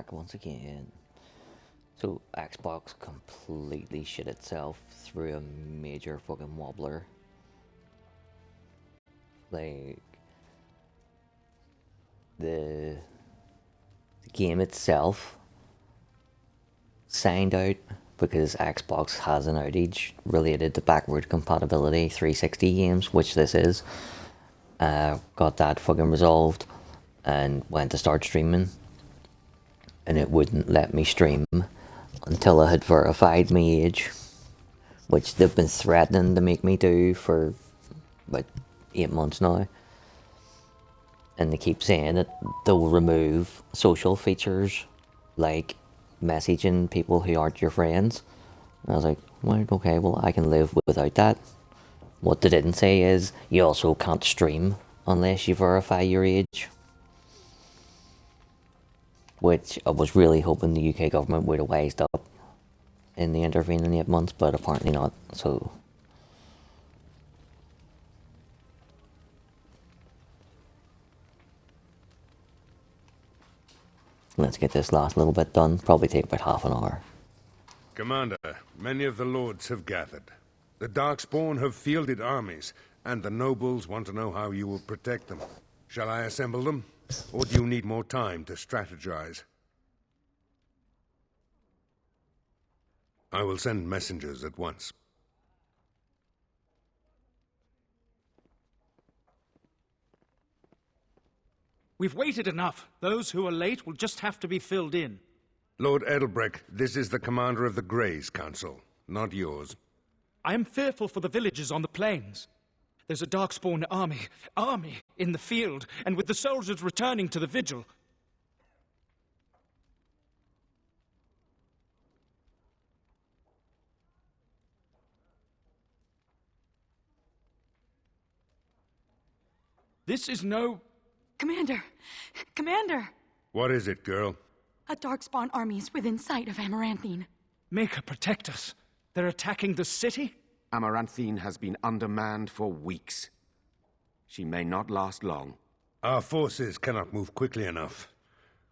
back once again. So Xbox completely shit itself through a major fucking wobbler. Like the game itself signed out because Xbox has an outage related to backward compatibility 360 games, which this is. Got that fucking resolved and went to start streaming, and it wouldn't let me stream until I had verified my age, which they've been threatening to make me do for about 8 months now. And they keep saying that they'll remove social features like messaging people who aren't your friends. And I was like, right, okay, well, I can live without that. What they didn't say is you also can't stream unless you verify your age. Which I was really hoping the UK government would have wised up in the intervening 8 months, but apparently not, so... Let's get this last little bit done. Probably take about half an hour. Commander, many of the lords have gathered. The Darkspawn have fielded armies, and the nobles want to know how you will protect them. Shall I assemble them, or do you need more time to strategize? I will send messengers at once. We've waited enough. Those who are late will just have to be filled in. Lord Edelbrecht, this is the commander of the Greys Council, not yours. I am fearful for the villagers on the plains. There's a Darkspawn army in the field, and with the soldiers returning to the vigil. This is no... Commander! Commander! What is it, girl? A Darkspawn army is within sight of Amaranthine. Make her protect us. They're attacking the city? Amaranthine has been undermanned for weeks. She may not last long. Our forces cannot move quickly enough,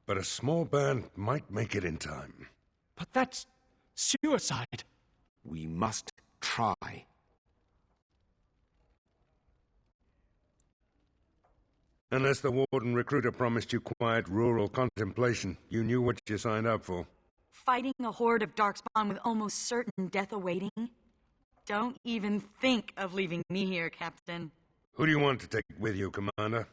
but a small band might make it in time. But that's suicide. We must try. Unless the Warden Recruiter promised you quiet rural contemplation, you knew what you signed up for. Fighting a horde of Darkspawn with almost certain death awaiting? Don't even think of leaving me here, Captain. Who do you want to take with you, Commander?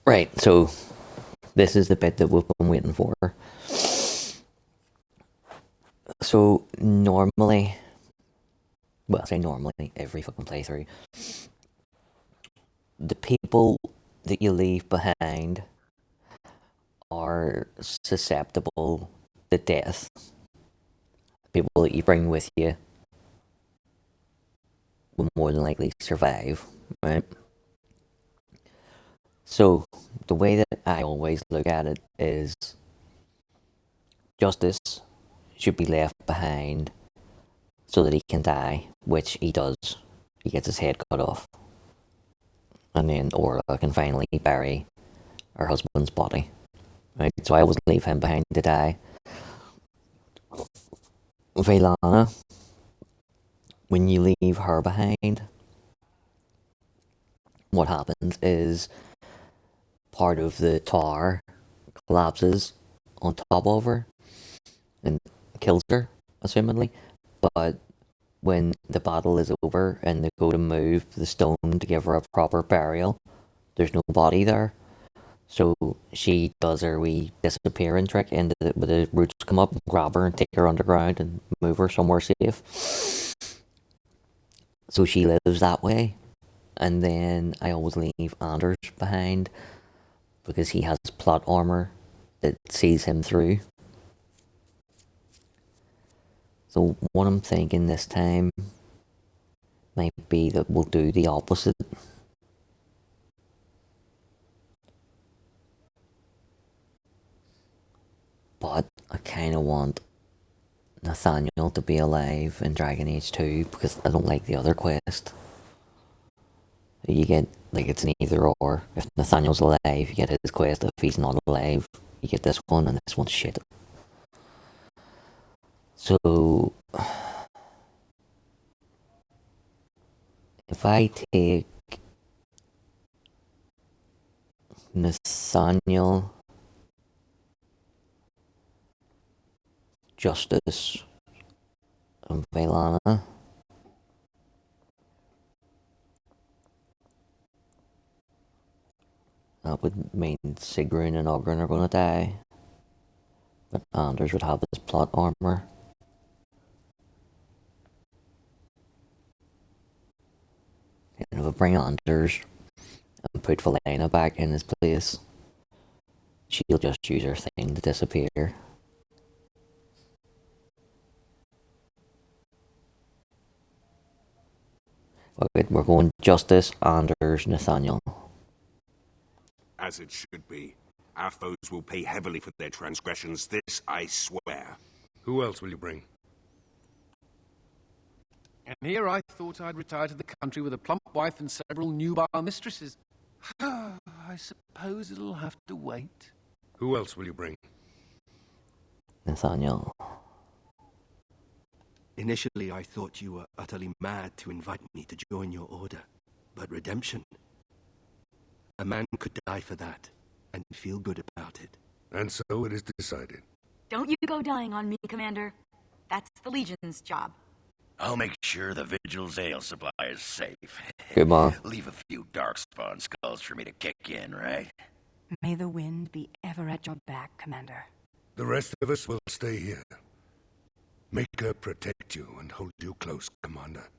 Right, so this is the bit that we've been waiting for. So normally, well, I say normally, every fucking playthrough, the people that you leave behind are susceptible to death. People that you bring with you will more than likely survive, right? So, the way that I always look at it is Justice should be left behind so that he can die, which he does. He gets his head cut off. And then Orla can finally bury her husband's body. Right? So I always leave him behind to die. Velana, when you leave her behind, what happens is part of the tower collapses on top of her and kills her, assumedly. But when the battle is over and they go to move the stone to give her a proper burial, there's no body there. So she does her wee disappearing trick into where the roots come up and grab her and take her underground and move her somewhere safe. So she lives that way. And then I always leave Anders behind because he has plot armor it sees him through. So what I'm thinking this time might be that we'll do the opposite. But I kind of want Nathaniel to be alive in Dragon Age 2 because I don't like the other quest. You get, like, it's an either or. If Nathaniel's alive, you get his quest. If he's not alive, you get this one, and this one's shit. So, if I take Nathaniel, Justice, and Velana, that would mean Sigrun and Ogren are gonna die. But Anders would have his plot armor. And if I bring Anders and put Velena back in his place, she'll just use her thing to disappear. Okay, we're going Justice, Anders, Nathaniel. As it should be. Our foes will pay heavily for their transgressions, this I swear. Who else will you bring? And here I thought I'd retire to the country with a plump wife and several nubile mistresses. I suppose it'll have to wait. Who else will you bring? Nathaniel. Initially, I thought you were utterly mad to invite me to join your order. But redemption... a man could die for that, and feel good about it. And so it is decided. Don't you go dying on me, Commander. That's the Legion's job. I'll make sure the Vigil's ale supply is safe. Good mom. Leave a few darkspawn skulls for me to kick in, right? May the wind be ever at your back, Commander. The rest of us will stay here. Make her protect you and hold you close, Commander.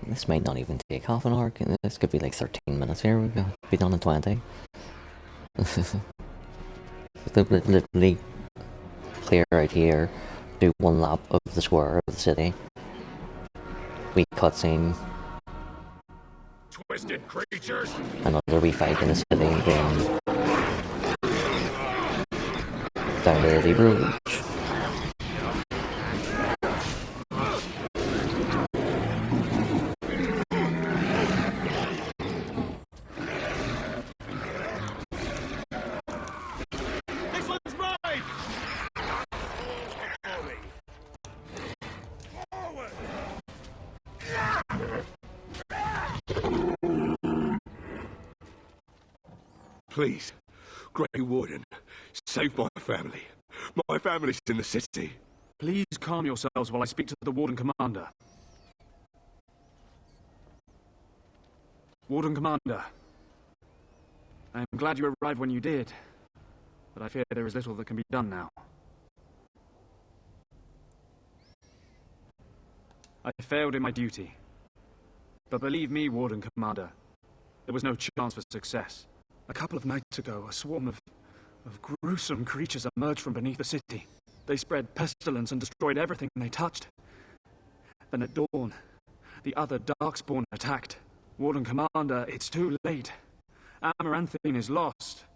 This might not even take half an hour. This could be like 13 minutes here. We'll be done in 20. Literally clear out here, do one lap of the square of the city. Wee cutscene. Twisted creatures! Another wee fight in the city, then down to the Rouge. Please, Grey Warden, save my family. My family's in the city. Please calm yourselves while I speak to the Warden Commander. Warden Commander, I am glad you arrived when you did, but I fear there is little that can be done now. I failed in my duty. But believe me, Warden Commander, there was no chance for success. A couple of nights ago, a swarm of gruesome creatures emerged from beneath the city. They spread pestilence and destroyed everything they touched. Then at dawn, the other Darkspawn attacked. Warden Commander, it's too late. Amaranthine is lost.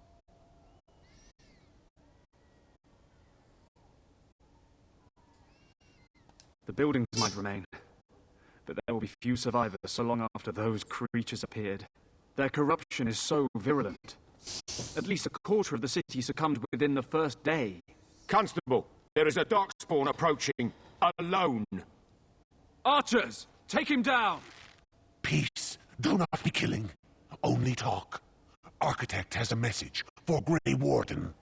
The buildings might remain, but there will be few survivors so long after those creatures appeared. Their corruption is so virulent. At least a quarter of the city succumbed within the first day. Constable, there is a Darkspawn approaching. Alone. Archers, take him down! Peace. Do not be killing. Only talk. Architect has a message for Grey Warden.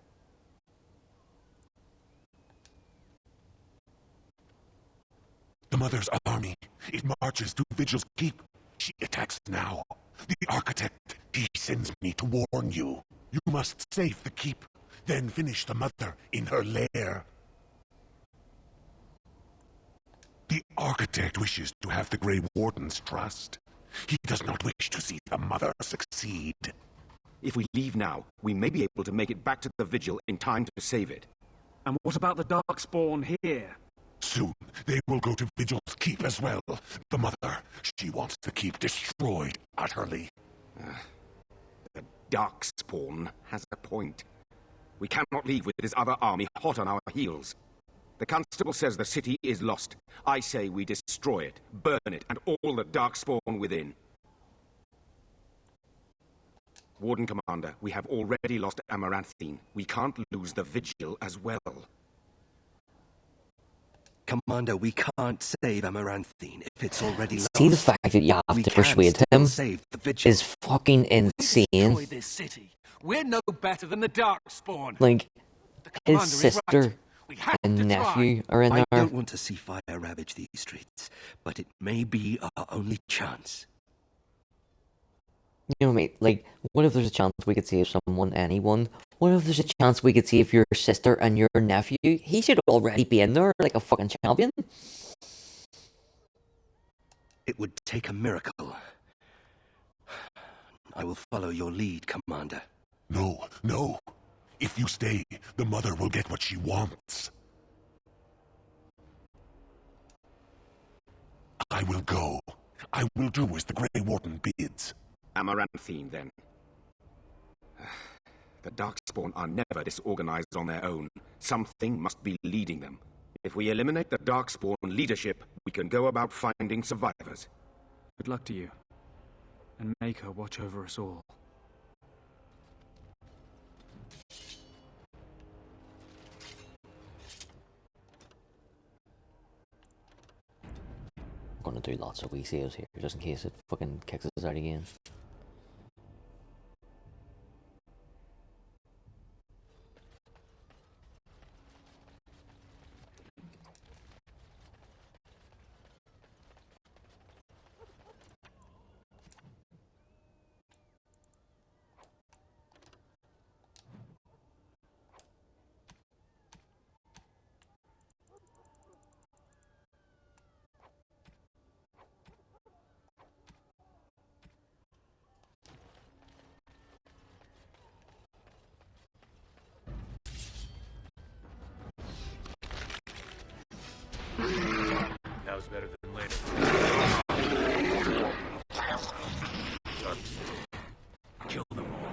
Mother's army. It marches to Vigil's Keep. She attacks now. The Architect, he sends me to warn you. You must save the Keep, then finish the Mother in her lair. The Architect wishes to have the Grey Warden's trust. He does not wish to see the Mother succeed. If we leave now, we may be able to make it back to the Vigil in time to save it. And what about the Darkspawn here? Soon, they will go to Vigil's Keep as well. The Mother, she wants the Keep destroyed utterly. The Darkspawn has a point. We cannot leave with this other army hot on our heels. The Constable says the city is lost. I say we destroy it, burn it, and all the Darkspawn within. Warden Commander, we have already lost Amaranthine. We can't lose the Vigil as well. Commander, we can't save Amaranthine if it's already lost. See, the fact that you have to persuade him is fucking insane. Destroy this city. We're no better than the Darkspawn. Like, his Commander is sister right. We have and to nephew try. are in I there. don't want to see fire ravage these streets, but it may be our only chance. You know what I mean? Like, what if there's a chance we could save someone, anyone? What if there's a chance we could save your sister and your nephew? He should already be in there like a fucking champion. It would take a miracle. I will follow your lead, Commander. No, no. If you stay, the Mother will get what she wants. I will go. I will do as the Grey Warden bids. Amaranthine, then. The Darkspawn are never disorganized on their own. Something must be leading them. If we eliminate the Darkspawn leadership, we can go about finding survivors. Good luck to you. And make her watch over us all. I'm gonna do lots of wee saves here, just in case it fucking kicks us out again. Now's better than later. Kill them all.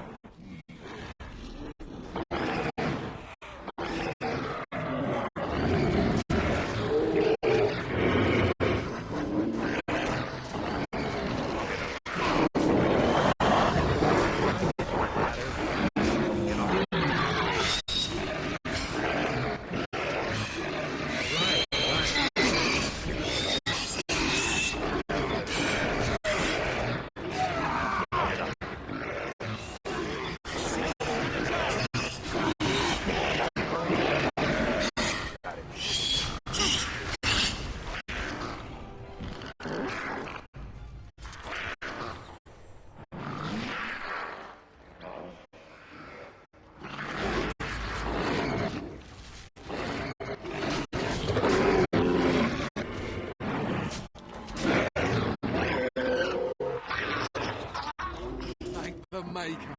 The Maker.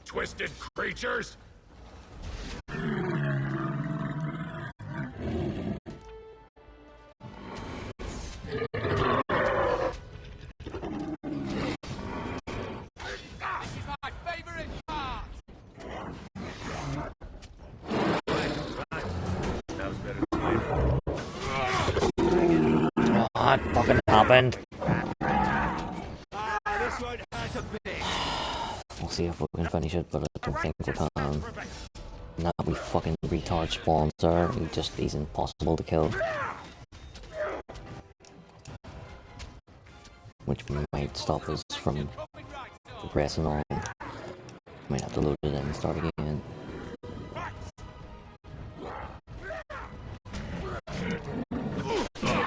Twisted creatures! My favorite part. Now's better than later. What fucking happened? This won't hurt a bit. We'll see if we can finish it, but I don't think we can. Now we fucking retard spawns are, he's impossible to kill. Which might stop us from progressing on. Might have to load it in and start again.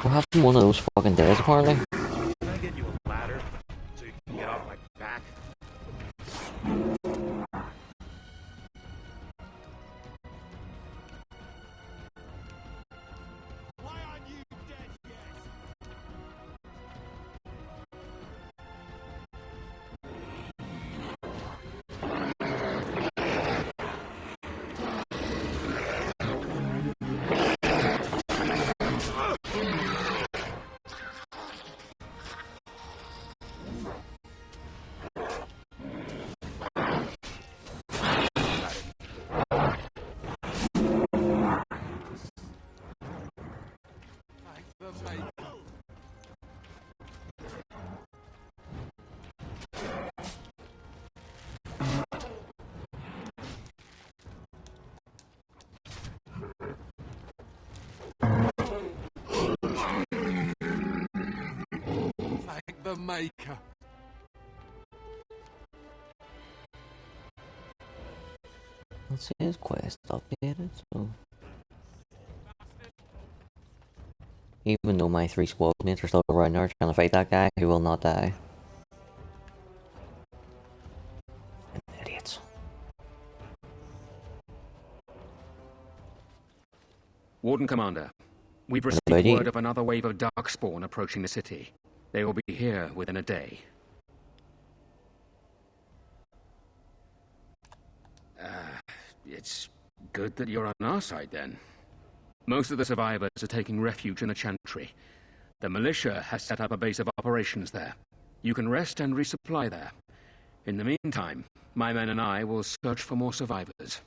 We're having one of those fucking days, apparently. Can I get you a ladder so you can get off my back? Thank the Maker. Let's see his quest updated, so... Even though my 3 squad mates are still around there trying to fight that guy who will not die. Fucking idiots. Warden Commander, we've received Ready? word of another wave of Darkspawn approaching the city. They will be here within a day. It's good that you're on our side, then. Most of the survivors are taking refuge in the Chantry. The militia has set up a base of operations there. You can rest and resupply there. In the meantime, my men and I will search for more survivors.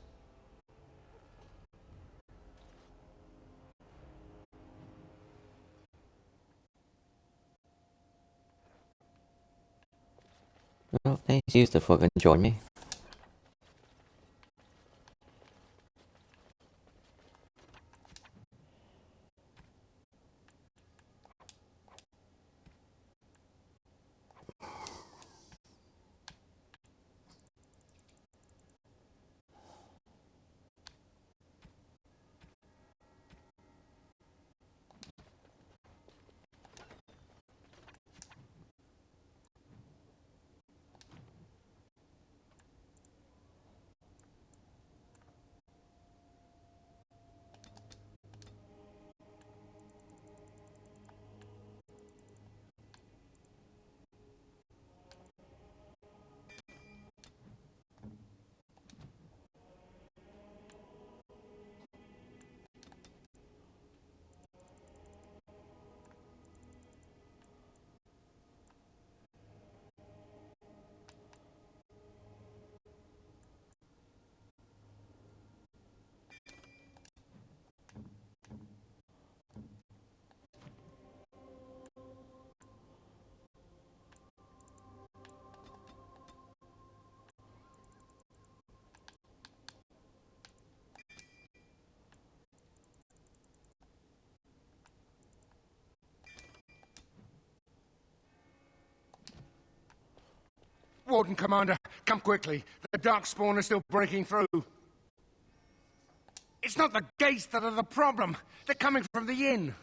Well, they used to fucking join me. Warden Commander, come quickly. The Darkspawn are still breaking through. It's not the gates that are the problem. They're coming from the inn.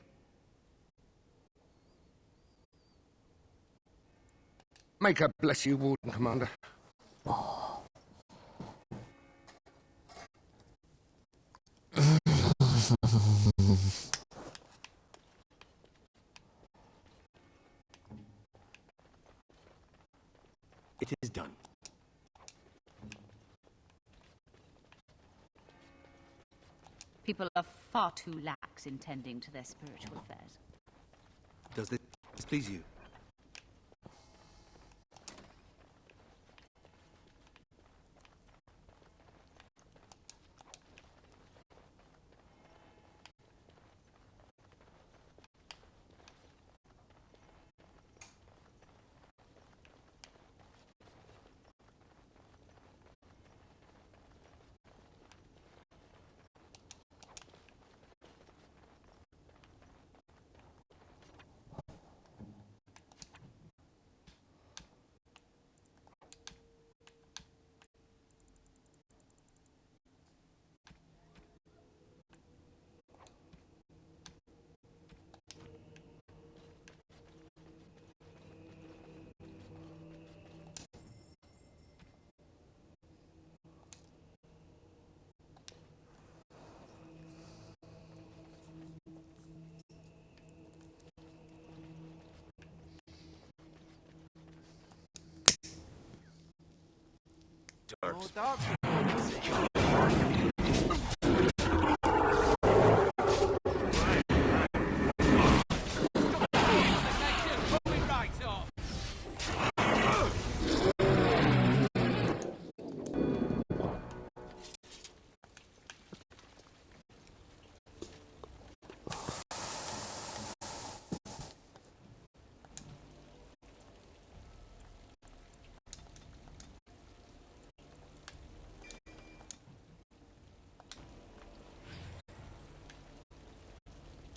Maker bless you, Warden Commander. It is done. People are far too lax in tending to their spiritual affairs. Does this please you?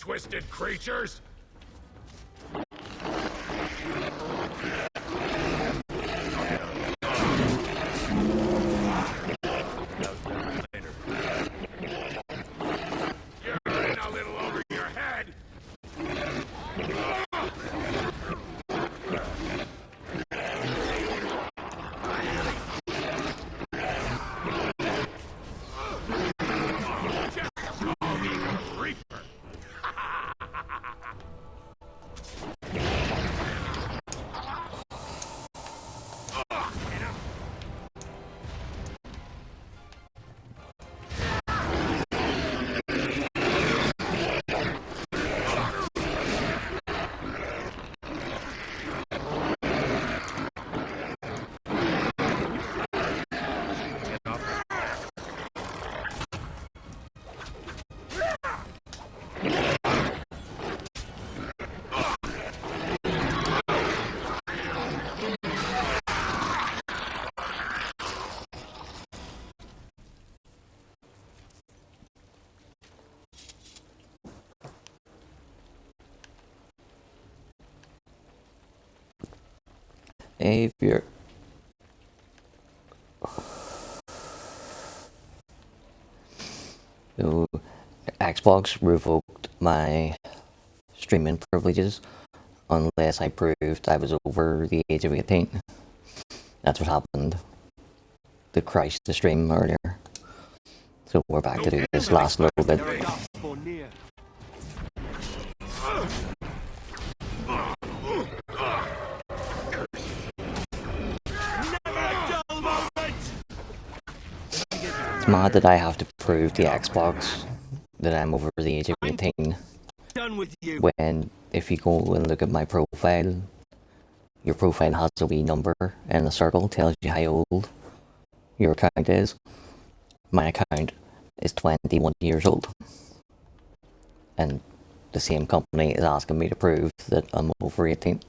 Twisted creatures! You're in a little over your head! If you're... So, Xbox revoked my streaming privileges unless I proved I was over the age of 18. That's what happened to Christ the stream earlier. So we're back to do this last little bit. It's mad that I have to prove to Xbox that I'm over the age of 18. When, if you go and look at my profile, your profile has a wee number and a circle tells you how old your account is. My account is 21 years old. And the same company is asking me to prove that I'm over 18.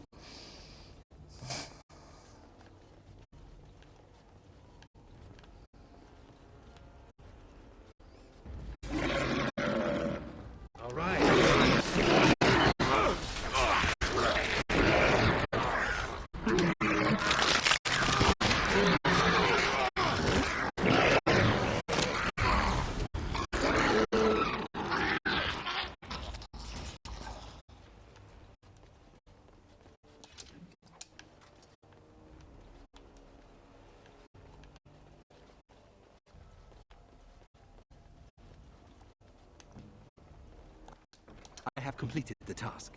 I have completed the task.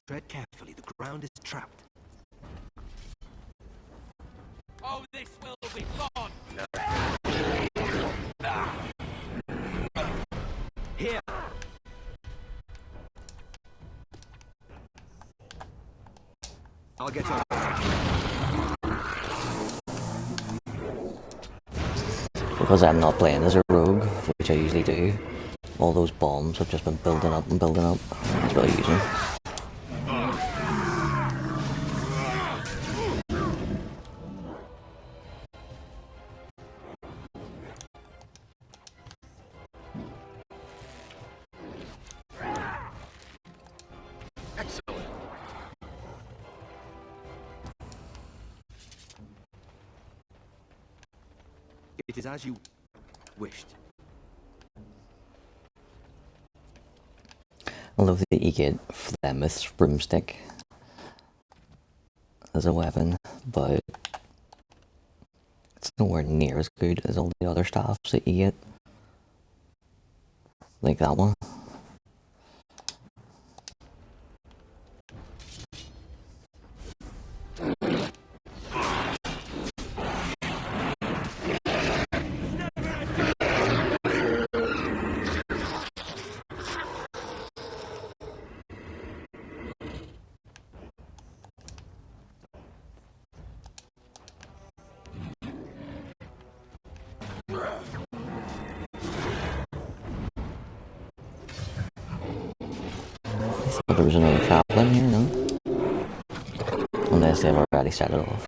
Tread carefully, the ground is trapped. Oh, this will be fun! Here! I'll get on. Because I'm not playing as a rogue, which I usually do, all those bombs have just been building up and building up. It's really useful. Excellent. It is as you wished. I love that you get Flemeth's broomstick as a weapon, but it's nowhere near as good as all the other staffs that you get. Like that one. But there was another trap in here, no? Unless they've already set it off.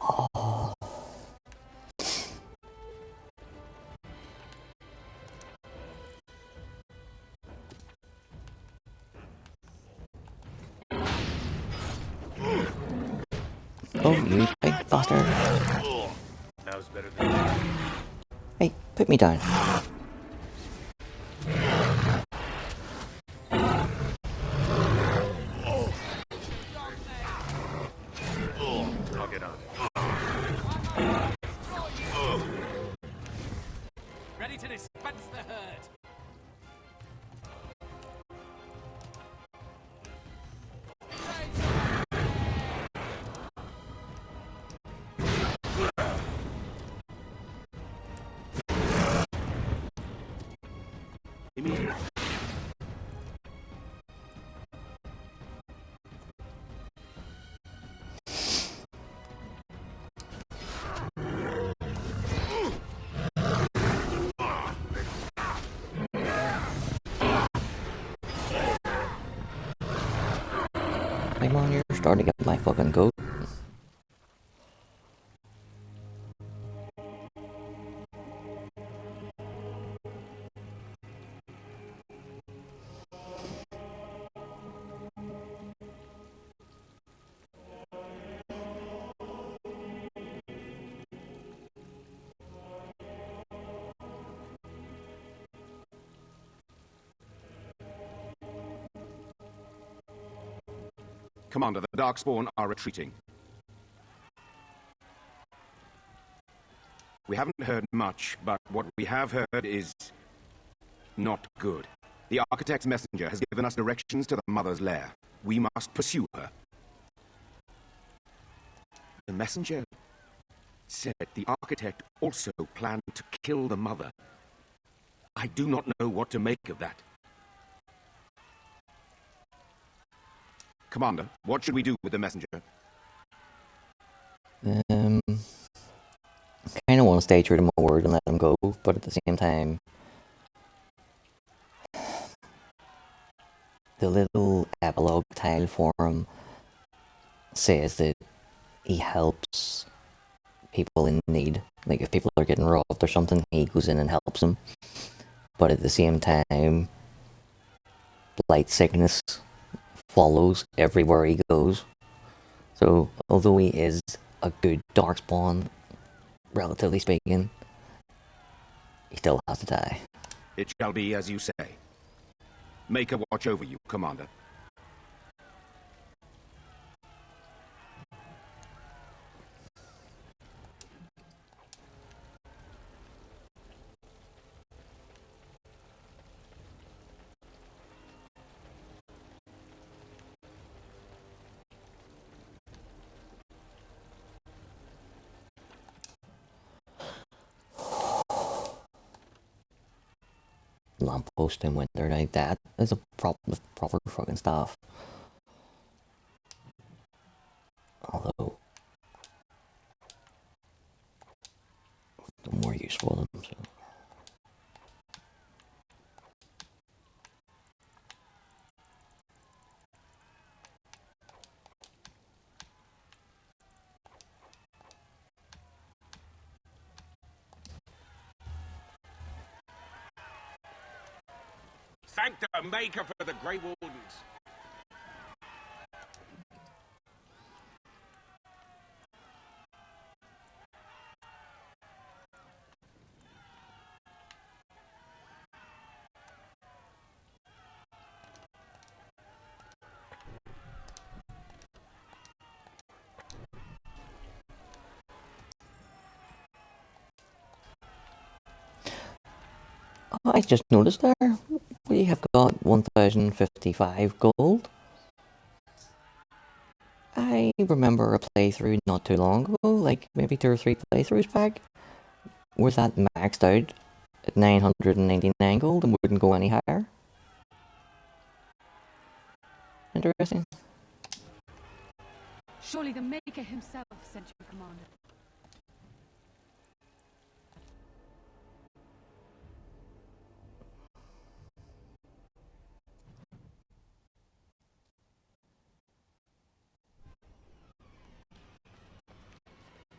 Oh. Oh, you big bastard. Now's better than that. Hey, put me down. I'll get on it. Ready to dispense the herd. Immediately. Come on, you're starting to get my fucking goat. Commander, the Darkspawn are retreating. We haven't heard much, but what we have heard is not good. The Architect's messenger has given us directions to the Mother's lair. We must pursue her. The messenger said the Architect also planned to kill the Mother. I do not know what to make of that. Commander, what should we do with the messenger? Kind of want to stay true to my word and let him go, but at the same time, the little epilogue tile for him says that he helps people in need. Like if people are getting robbed or something, he goes in and helps them. But at the same time, blight sickness follows everywhere he goes. So although he is a good darkspawn, relatively speaking, he still has to die. It shall be as you say. Make a watch over you, Commander. Lamppost in winter, like that is a proper fucking staff. Although the more use for them. So. Thank the Maker for the Grey Wardens. Oh, I just noticed there, we have got 1055 gold. I remember a playthrough not too long ago, like maybe 2 or 3 playthroughs back, where that maxed out at 999 gold and wouldn't go any higher. Interesting. Surely the Maker himself sent you, Commander.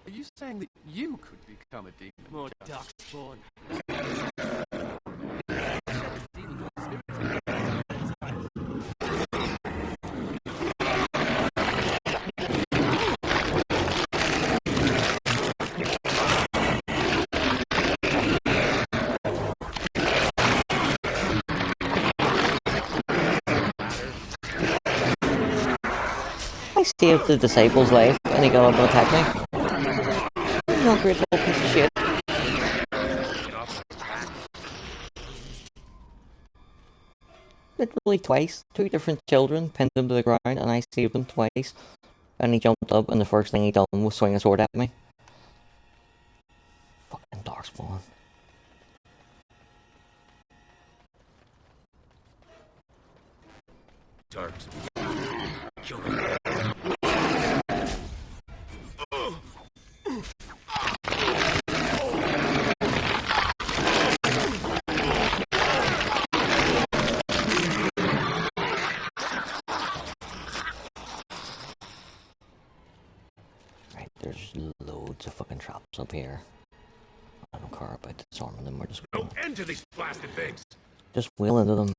Are you saying that you could become a demon? More darkspawn. I saved the disciple's life and he got up and attacked me. Not great little piece of shit. Literally twice. 2 different children pinned him to the ground and I saved him twice. And he jumped up and the first thing he done was swing a sword at me. Fucking darkspawn. Right, there's loads of fucking traps up here. I don't care about disarming them, we're just No end to these blasted things! just wheel into them.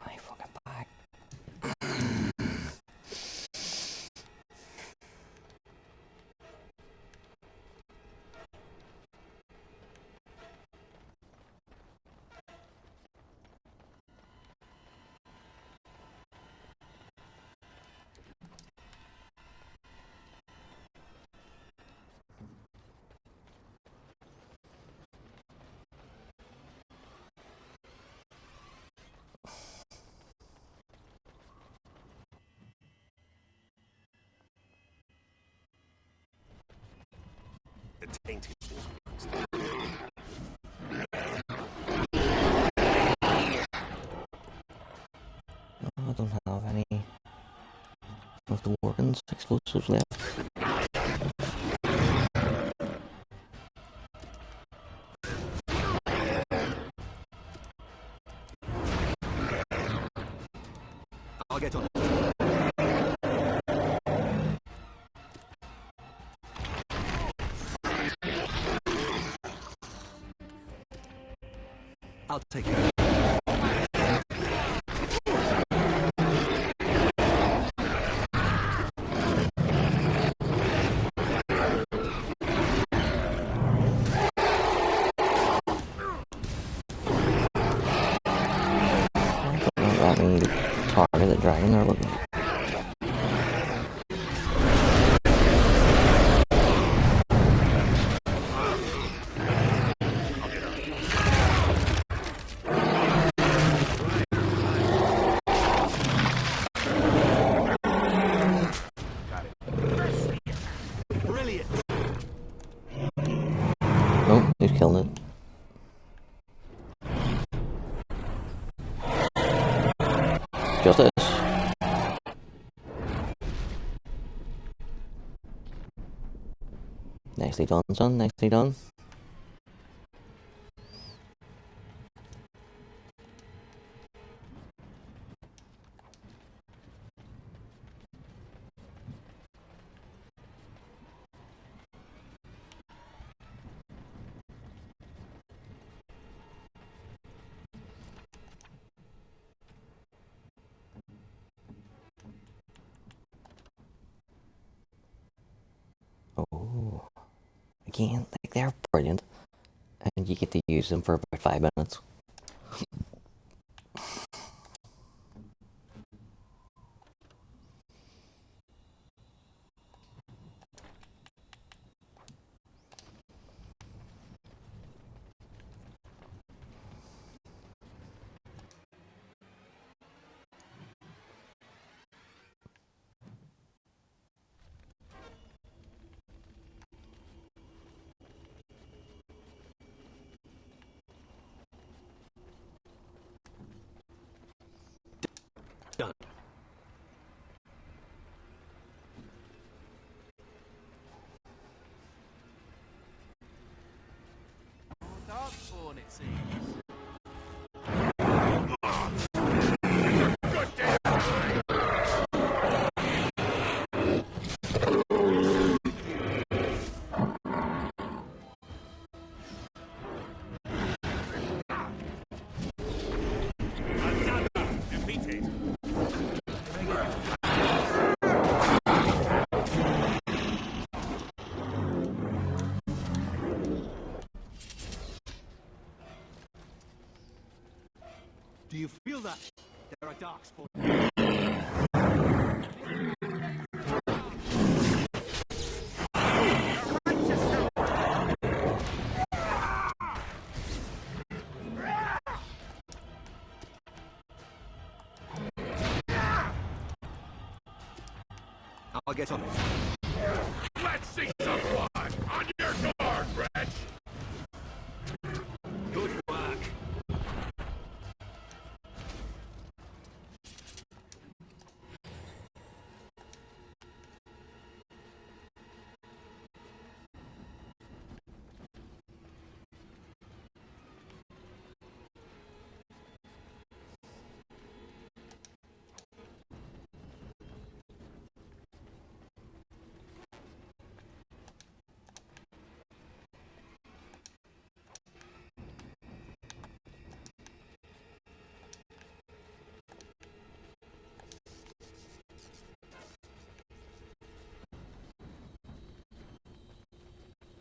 My fucking back. The tainted ones. I don't have any of the Worgen's explosives left. I'll take care of it. Let me target the dragon or what? Brilliant. Nope, he's killing it. Justice. Nicely done, son. Nicely done. Oh, again, like they're brilliant, and you get to use them for about 5 minutes. Done. Darkspawn, it seems. Do you feel that? There are darkspawn. I'll get on it. Let's see someone! On your guard, Wretch! Good work.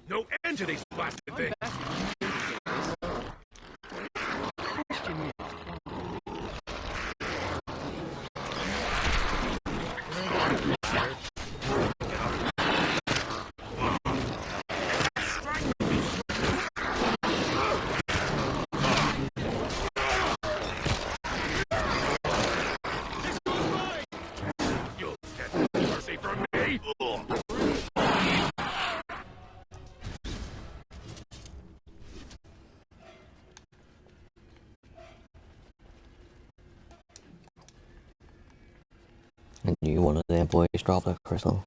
No end to these blasted things! You'll get mercy from me! And you one of them boys drop a crystal.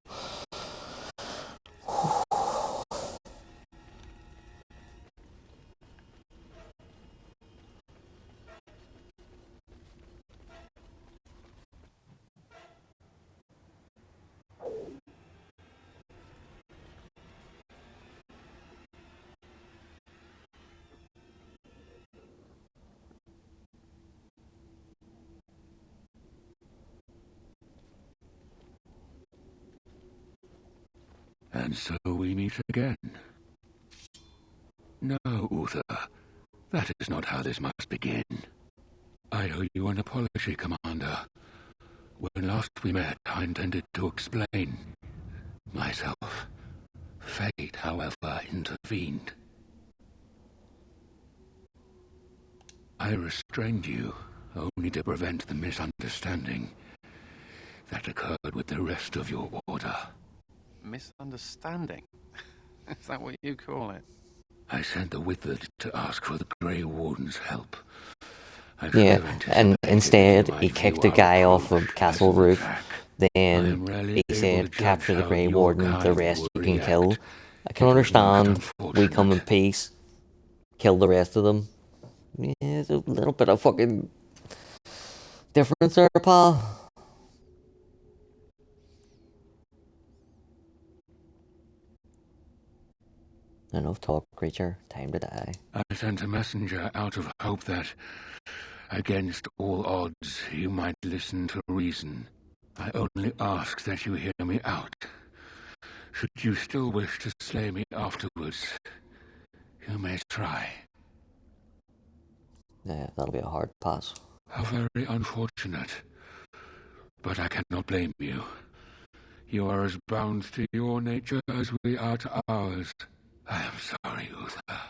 And so we meet again. No, Uther. That is not how this must begin. I owe you an apology, Commander. When last we met, I intended to explain myself. Fate, however, intervened. I restrained you, only to prevent the misunderstanding that occurred with the rest of your order. Misunderstanding? Is that what you call it? I sent the Withered to ask for the Grey Warden's help. Yeah, and instead he kicked a guy off a castle roof. Then he said, capture the Grey Warden, the rest you can kill. I can understand we come in peace, kill the rest of them. Yeah, there's a little bit of fucking difference there, pal. Enough talk, creature. Time to die. I sent a messenger out of hope that, against all odds, you might listen to reason. I only ask that you hear me out. Should you still wish to slay me afterwards, you may try. Yeah, that'll be a hard pass. How very unfortunate. But I cannot blame you. You are as bound to your nature as we are to ours. I am sorry, Uther.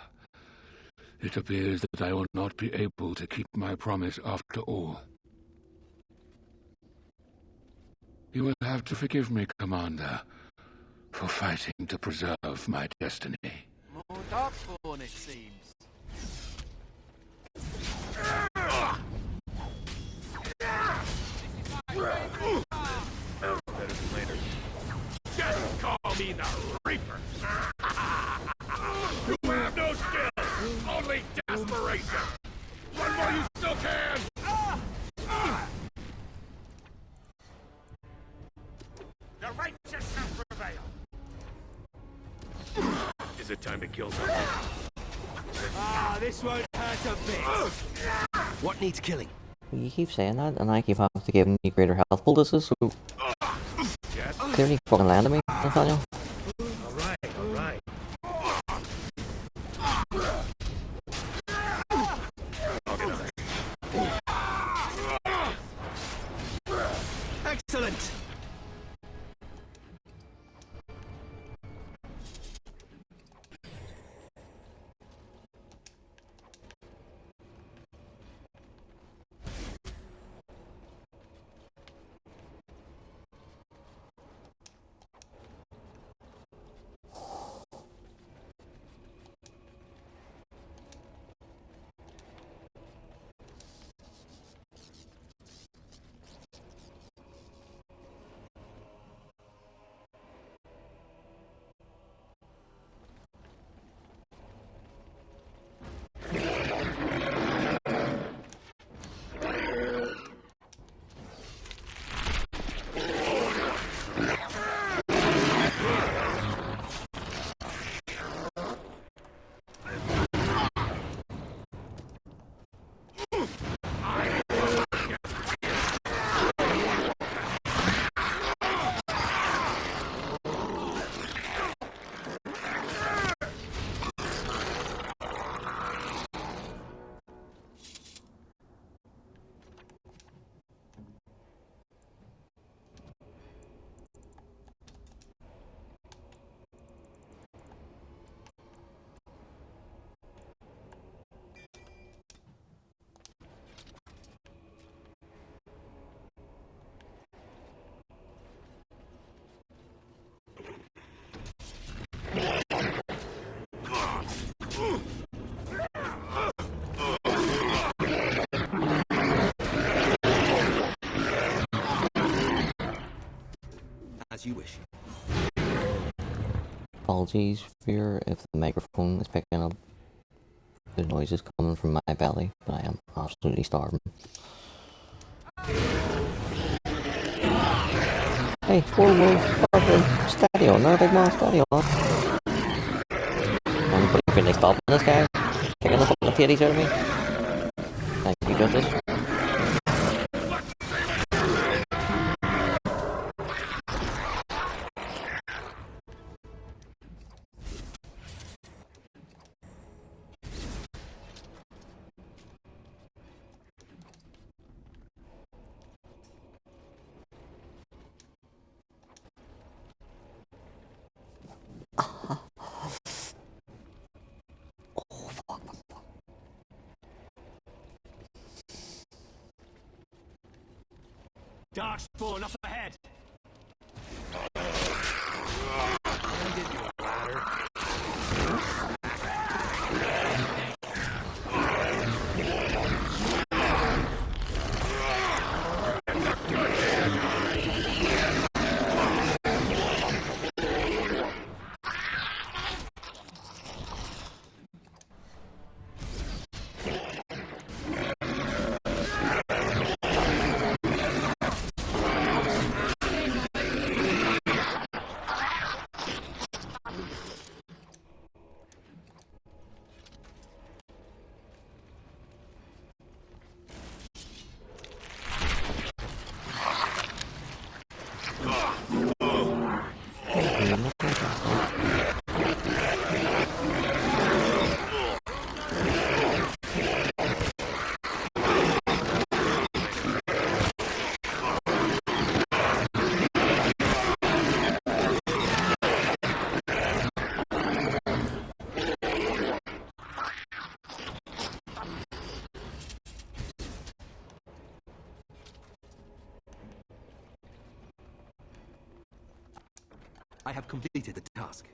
It appears that I will not be able to keep my promise after all. You will have to forgive me, Commander, for fighting to preserve my destiny. More Darkspawn, it seems. Better than later. Just call me the Reaper. You have no skill, only desperation. One more you still can. The righteous shall prevail. Is it time to kill someone? This won't hurt a bit. What needs killing? You keep saying that, and I keep having to give you greater health bonuses, so clearly fucking land to me, Nathaniel. Alright. Excellent! As you wish. Apologies for if the microphone is picking up the noises coming from my belly, but I am absolutely starving. Hey, whoa, Parker, steady on there, big man, steady on. Anybody really stopping this guy? Kicking the fucking titties out of me? Thank you, Justice. Darkspawn up ahead! Can I get you a ladder? I have completed the task.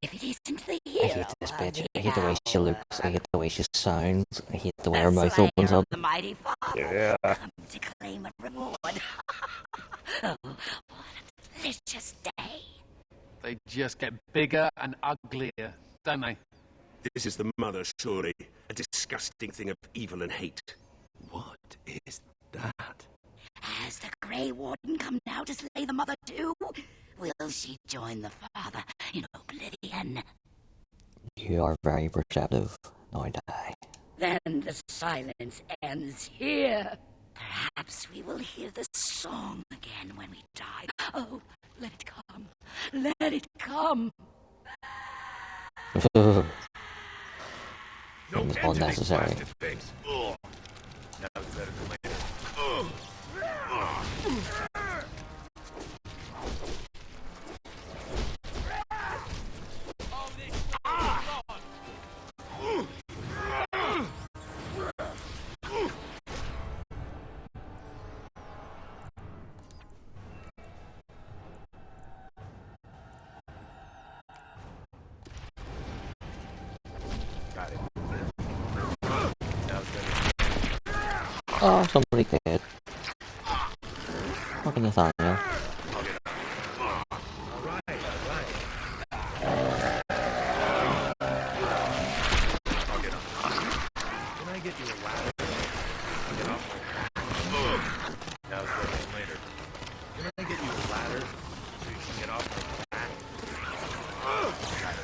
If it isn't the I hero hate this of bitch. the I hate the way she hour, looks. I hate the way she sounds. I hate the way the her mouth slayer opens up. of the mighty father, Yeah. come to claim a reward. Oh, what a delicious day. They just get bigger and uglier, don't they? This is the mother, surely. A disgusting thing of evil and hate. What is that? Has the Grey Warden come now to slay the mother too? Will she join the father in oblivion? You are very perceptive. Now die. Then the silence ends here. Perhaps we will hear the song again when we die. Oh, let it come. Let it come. It was unnecessary. Got it. Oh, somebody did. Fucking Nathaniel. Can I get you a ladder? Get off. Now it's getting later. Can I get you a ladder so you can get off my back? Got it.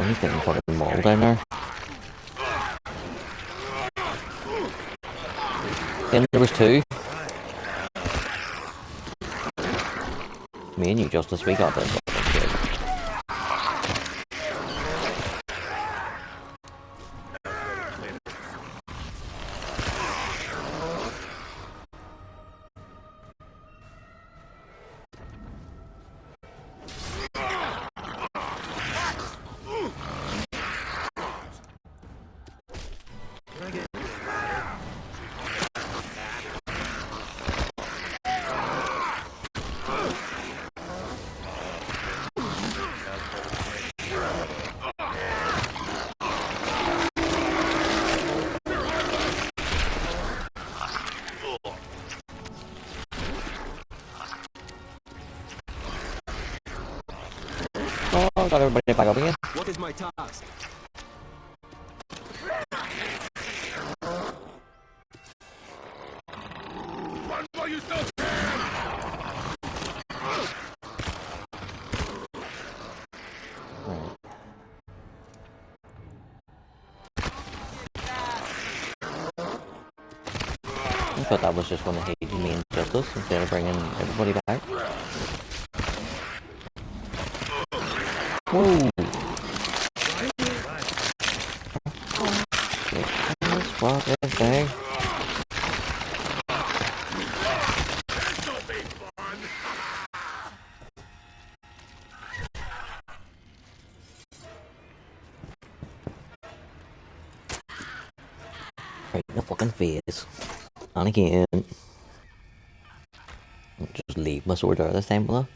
Oh, he's getting fucking mauled down there. Then there was two. Me and you, Justice, we got this fucking shit. Can I get you a ladder Oh, got everybody back up again. What is my task? Run while you still can! thought that was just going to hate the main justice instead of bringing everybody back. Whoa! This fucking thing. Right in the fucking face. And again. Just leave my sword there this time, will I?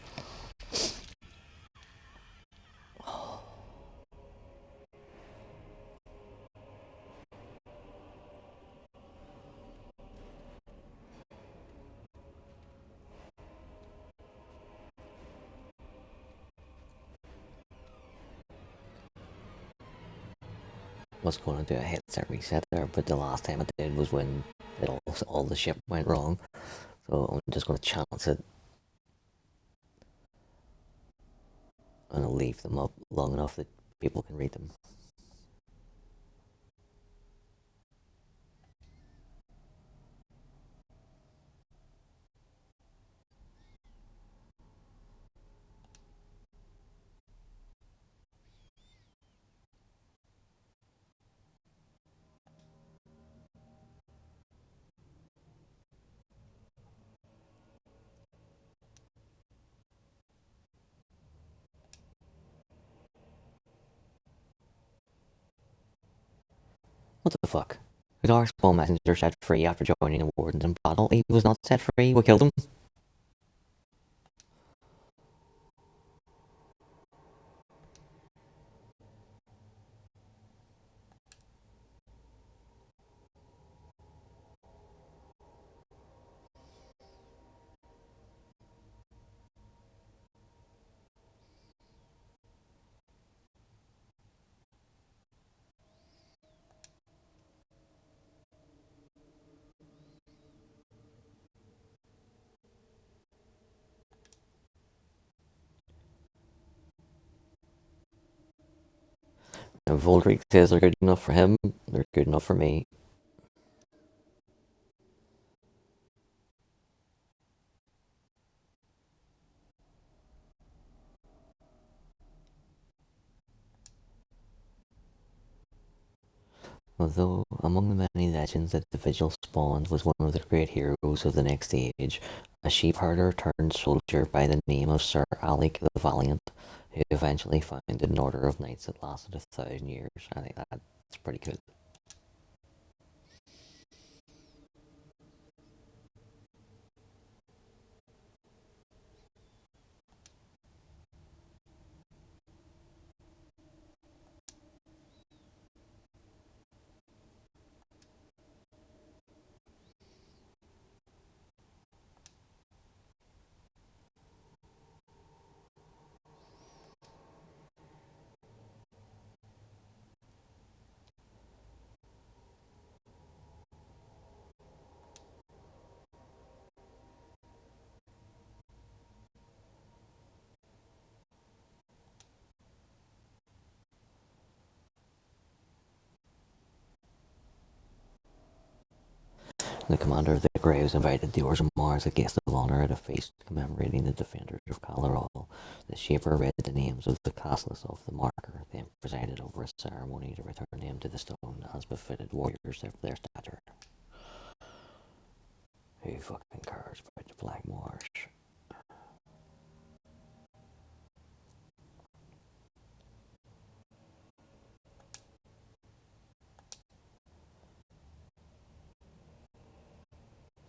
Was going to do a headset reset there, but the last time I did was when all the shit went wrong. So I'm just going to chance it. And I'll leave them up long enough that people can read them. What the fuck? The Darkspawn messenger set free after joining the Wardens in battle. He was not set free, we killed him. And Voldreak says they're good enough for him, they're good enough for me. Although, among the many legends that the Vigil spawned was one of the great heroes of the next age, a sheep herder turned soldier by the name of Sir Alec the Valiant, who eventually founded an order of knights that lasted 1,000 years. I think that's pretty cool. The commander of the Graves invited the Orcs of Mars, a guest of honor, at a feast commemorating the defenders of Calarol. The Shaper read the names of the castles of the marker, then presided over a ceremony to return them to the stone as befitted warriors of their stature. Who fucking cares about the Black Marsh?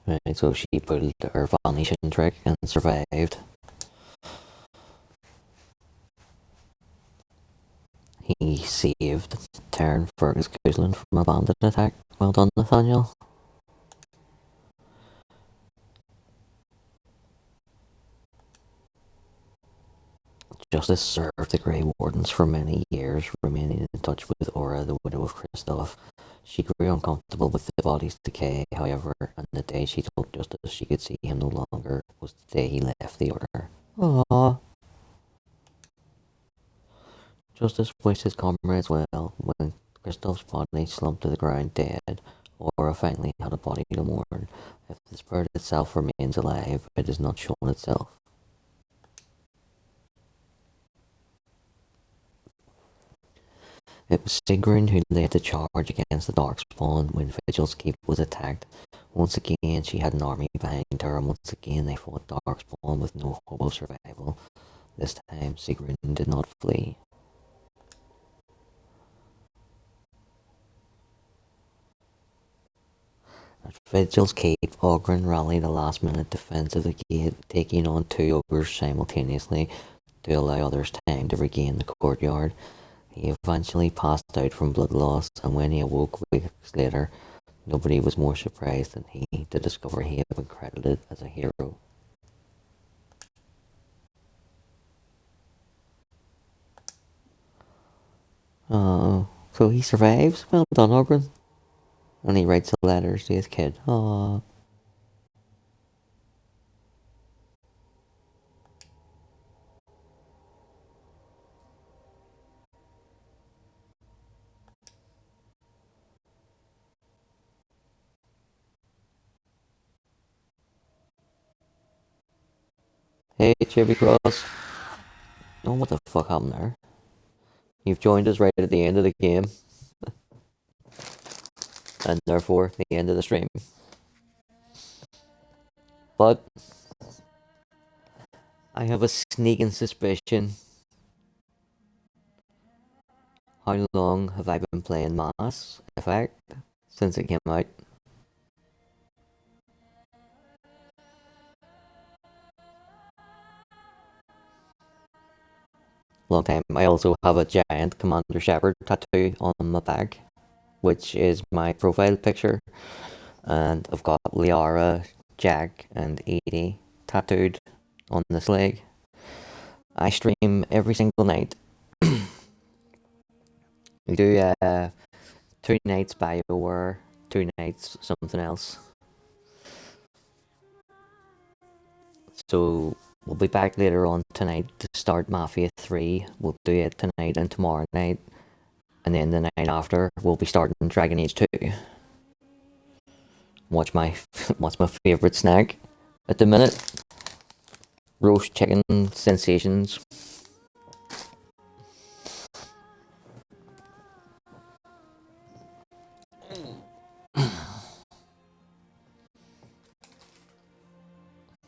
Right, so she pulled her vanishing trick and survived. He saved Terran Fergus Guzlin from a bandit attack. Well done, Nathaniel. Justice served the Grey Wardens for many years, remaining in touch with Aura, the widow of Christoph. She grew uncomfortable with the body's decay, however, and the day she told Justice she could see him no longer was the day he left the Order. Aww. Justice wished his comrades well. When Christoph's body slumped to the ground dead, or finally had a body to mourn. If the spirit itself remains alive, it has not shown itself. It was Sigrun who led the charge against the Darkspawn when Vigil's Keep was attacked. Once again, she had an army behind her, and once again they fought Darkspawn with no hope of survival. This time, Sigrun did not flee. At Vigil's Keep, Ogren rallied a last-minute defense of the gate, taking on 2 ogres simultaneously to allow others time to regain the courtyard. He eventually passed out from blood loss, and when he awoke weeks later, nobody was more surprised than he to discover he had been credited as a hero. So he survives? Well done, Ogren. And he writes the letters to his kid. Aww. Hey, Chevy Cross. Oh, what the fuck happened there? You've joined us right at the end of the game. And therefore, the end of the stream. But I have a sneaking suspicion. How long have I been playing Mass Effect since it came out? Long time. I also have a giant Commander Shepard tattoo on my back, which is my profile picture. And I've got Liara, Jack, and Edie tattooed on this leg. I stream every single night. We do 2 nights BioWare, 2 nights something else. So we'll be back later on tonight to start Mafia 3. We'll do it tonight and tomorrow night. And then the night after, we'll be starting Dragon Age 2. What's my favourite snack at the minute? Roast chicken sensations.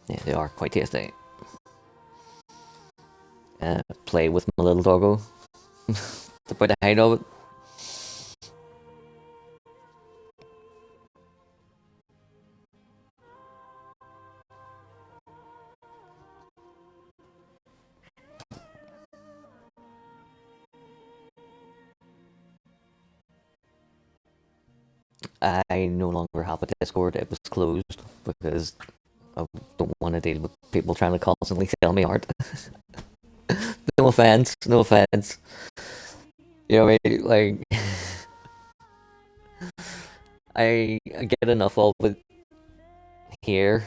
Yeah, they are quite tasty. Play with my little doggo. To put the height of it. I no longer have a Discord. It was closed because I don't want to deal with people trying to constantly sell me art. No offense, no offense. You know what I mean? Like, I get enough of it here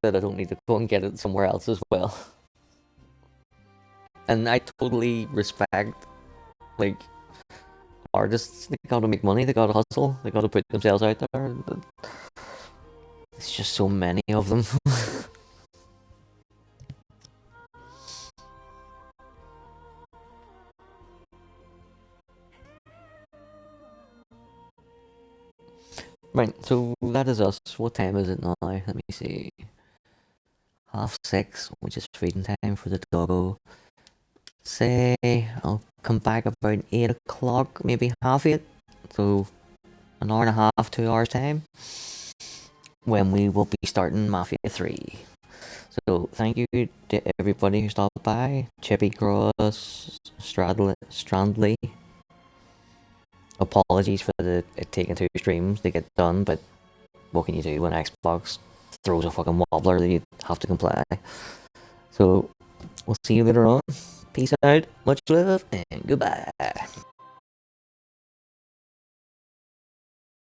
that I don't need to go and get it somewhere else as well. And I totally respect, like, artists. They gotta make money, they gotta hustle, they gotta put themselves out there. There's just so many of them. Right, so that is us. What time is it now? Let me see. 6:30, which is feeding time for the doggo. Say I'll come back about 8 o'clock, maybe 8:30. So an hour and a half, 2 hours time, when we will be starting Mafia 3. So thank you to everybody who stopped by. Chippy Cross, Strandley. Apologies for it taking 2 streams to get done, but what can you do when Xbox throws a fucking wobbler that you have to comply? So we'll see you later on. Peace out, much love, and goodbye.